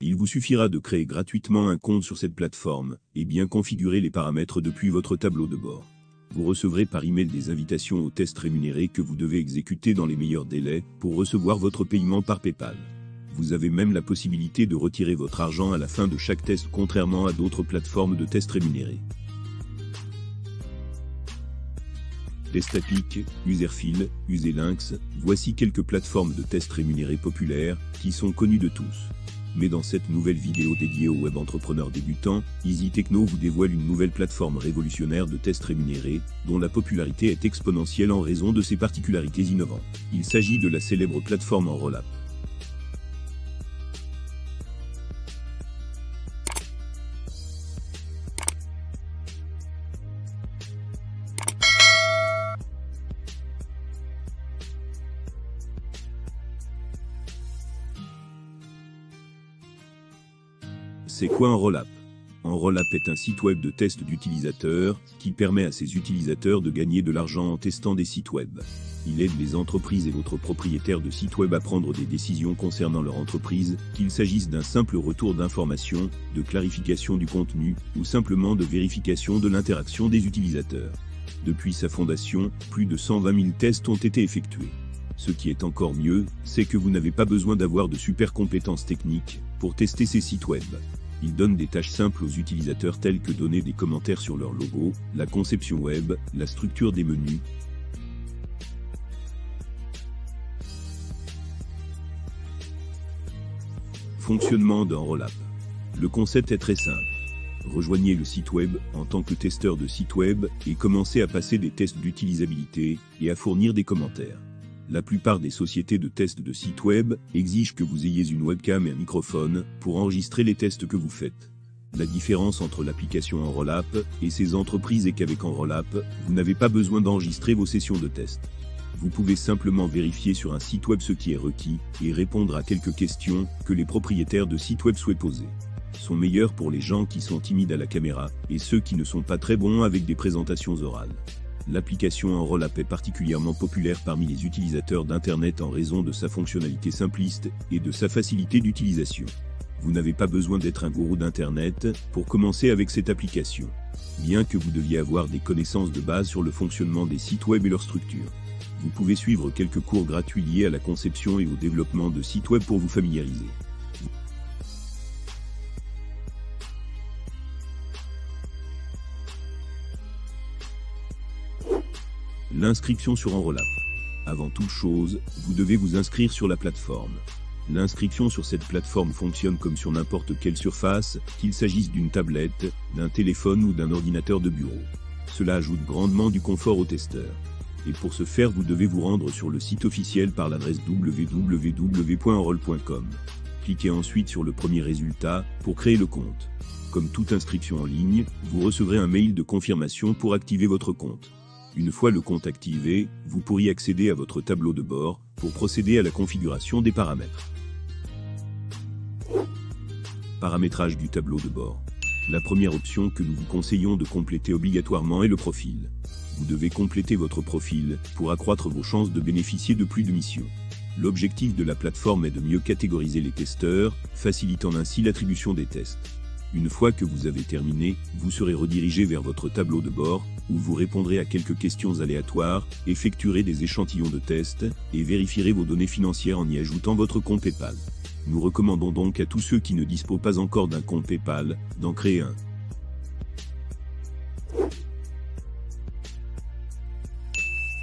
Il vous suffira de créer gratuitement un compte sur cette plateforme et bien configurer les paramètres depuis votre tableau de bord. Vous recevrez par email des invitations aux tests rémunérés que vous devez exécuter dans les meilleurs délais pour recevoir votre paiement par PayPal. Vous avez même la possibilité de retirer votre argent à la fin de chaque test, contrairement à d'autres plateformes de tests rémunérés. Testapic, Userfil, Userlinks, voici quelques plateformes de tests rémunérés populaires qui sont connues de tous. Mais dans cette nouvelle vidéo dédiée aux web entrepreneurs débutants, Easy Techno vous dévoile une nouvelle plateforme révolutionnaire de tests rémunérés, dont la popularité est exponentielle en raison de ses particularités innovantes. Il s'agit de la célèbre plateforme Enrollap. C'est quoi Enrollap? Enrollap est un site web de test d'utilisateurs qui permet à ses utilisateurs de gagner de l'argent en testant des sites web. Il aide les entreprises et autres propriétaires de sites web à prendre des décisions concernant leur entreprise, qu'il s'agisse d'un simple retour d'informations, de clarification du contenu, ou simplement de vérification de l'interaction des utilisateurs. Depuis sa fondation, plus de 120 000 tests ont été effectués. Ce qui est encore mieux, c'est que vous n'avez pas besoin d'avoir de super compétences techniques pour tester ces sites web. Il donne des tâches simples aux utilisateurs telles que donner des commentaires sur leur logo, la conception web, la structure des menus. Fonctionnement d'Enrollap. Le concept est très simple. Rejoignez le site web en tant que testeur de site web et commencez à passer des tests d'utilisabilité et à fournir des commentaires. La plupart des sociétés de tests de sites web exigent que vous ayez une webcam et un microphone pour enregistrer les tests que vous faites. La différence entre l'application Enrollap et ces entreprises est qu'avec Enrollap, vous n'avez pas besoin d'enregistrer vos sessions de test. Vous pouvez simplement vérifier sur un site web ce qui est requis et répondre à quelques questions que les propriétaires de sites web souhaitent poser. Sont meilleurs pour les gens qui sont timides à la caméra et ceux qui ne sont pas très bons avec des présentations orales. L'application Enrollap est particulièrement populaire parmi les utilisateurs d'Internet en raison de sa fonctionnalité simpliste et de sa facilité d'utilisation. Vous n'avez pas besoin d'être un gourou d'Internet pour commencer avec cette application, bien que vous deviez avoir des connaissances de base sur le fonctionnement des sites web et leur structure. Vous pouvez suivre quelques cours gratuits liés à la conception et au développement de sites web pour vous familiariser. L'inscription sur Enrollap. Avant toute chose, vous devez vous inscrire sur la plateforme. L'inscription sur cette plateforme fonctionne comme sur n'importe quelle surface, qu'il s'agisse d'une tablette, d'un téléphone ou d'un ordinateur de bureau. Cela ajoute grandement du confort aux testeurs. Et pour ce faire, vous devez vous rendre sur le site officiel par l'adresse www.enroll.com. Cliquez ensuite sur le premier résultat pour créer le compte. Comme toute inscription en ligne, vous recevrez un mail de confirmation pour activer votre compte. Une fois le compte activé, vous pourriez accéder à votre tableau de bord pour procéder à la configuration des paramètres. Paramétrage du tableau de bord. La première option que nous vous conseillons de compléter obligatoirement est le profil. Vous devez compléter votre profil pour accroître vos chances de bénéficier de plus de missions. L'objectif de la plateforme est de mieux catégoriser les testeurs, facilitant ainsi l'attribution des tests. Une fois que vous avez terminé, vous serez redirigé vers votre tableau de bord, où vous répondrez à quelques questions aléatoires, effectuerez des échantillons de tests, et vérifierez vos données financières en y ajoutant votre compte PayPal. Nous recommandons donc à tous ceux qui ne disposent pas encore d'un compte PayPal, d'en créer un.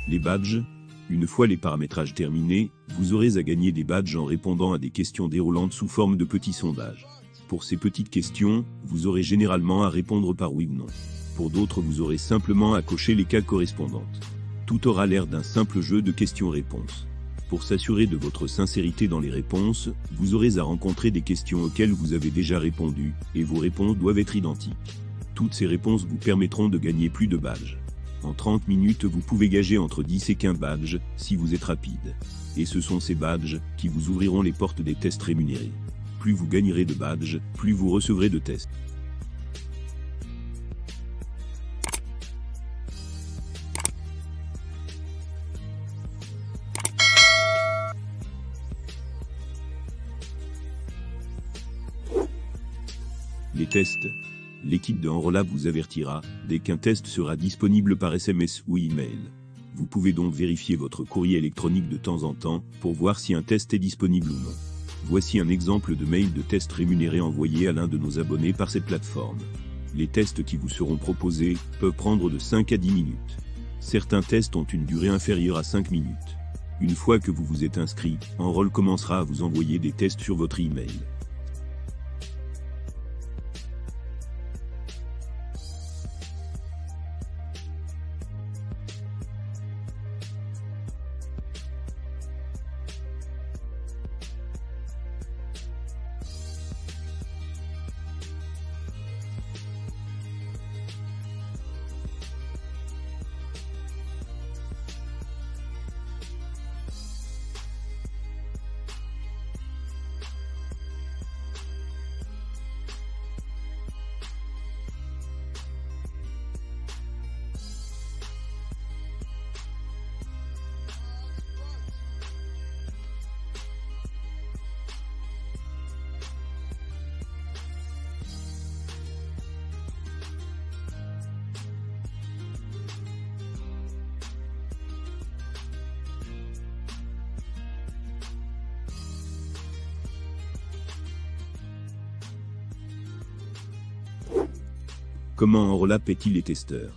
Les badges. Une fois les paramétrages terminés, vous aurez à gagner des badges en répondant à des questions déroulantes sous forme de petits sondages. Pour ces petites questions, vous aurez généralement à répondre par oui ou non. Pour d'autres, vous aurez simplement à cocher les cases correspondantes. Tout aura l'air d'un simple jeu de questions-réponses. Pour s'assurer de votre sincérité dans les réponses, vous aurez à rencontrer des questions auxquelles vous avez déjà répondu, et vos réponses doivent être identiques. Toutes ces réponses vous permettront de gagner plus de badges. En 30 minutes, vous pouvez gager entre 10 et 15 badges, si vous êtes rapide. Et ce sont ces badges qui vous ouvriront les portes des tests rémunérés. Plus vous gagnerez de badges, plus vous recevrez de tests. Les tests. L'équipe de Enrolab vous avertira dès qu'un test sera disponible par SMS ou email. Vous pouvez donc vérifier votre courrier électronique de temps en temps pour voir si un test est disponible ou non. Voici un exemple de mail de test rémunéré envoyé à l'un de nos abonnés par cette plateforme. Les tests qui vous seront proposés peuvent prendre de 5 à 10 minutes. Certains tests ont une durée inférieure à 5 minutes. Une fois que vous vous êtes inscrit, Enrol commencera à vous envoyer des tests sur votre email. Comment Enrolab paie-t-il les testeurs?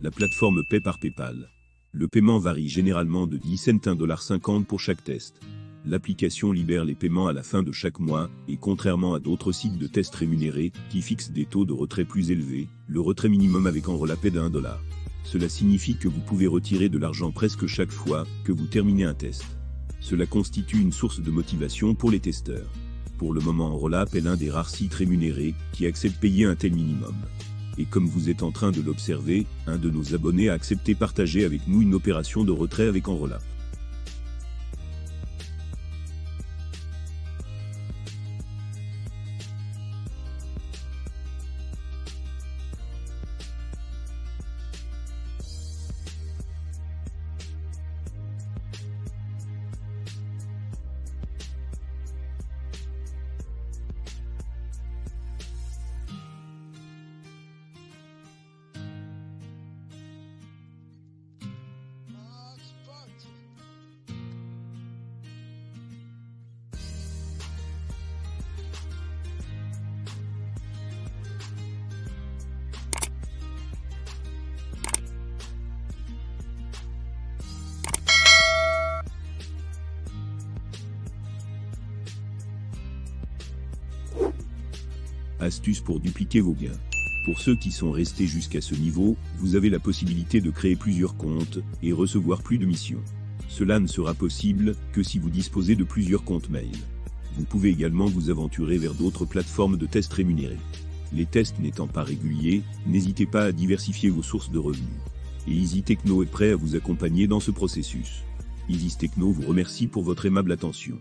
La plateforme paie par PayPal. Le paiement varie généralement de 10 cents à $1,50 pour chaque test. L'application libère les paiements à la fin de chaque mois, et contrairement à d'autres sites de tests rémunérés, qui fixent des taux de retrait plus élevés, le retrait minimum avec Enrolab est d'$1. Cela signifie que vous pouvez retirer de l'argent presque chaque fois que vous terminez un test. Cela constitue une source de motivation pour les testeurs. Pour le moment, Enrolab est l'un des rares sites rémunérés qui acceptent payer un tel minimum. Et comme vous êtes en train de l'observer, un de nos abonnés a accepté partager avec nous une opération de retrait avec Enrolab. Astuce pour dupliquer vos gains. Pour ceux qui sont restés jusqu'à ce niveau, vous avez la possibilité de créer plusieurs comptes et recevoir plus de missions. Cela ne sera possible que si vous disposez de plusieurs comptes mail. Vous pouvez également vous aventurer vers d'autres plateformes de tests rémunérés. Les tests n'étant pas réguliers, n'hésitez pas à diversifier vos sources de revenus. Et EasyTechno est prêt à vous accompagner dans ce processus. EasyTechno vous remercie pour votre aimable attention.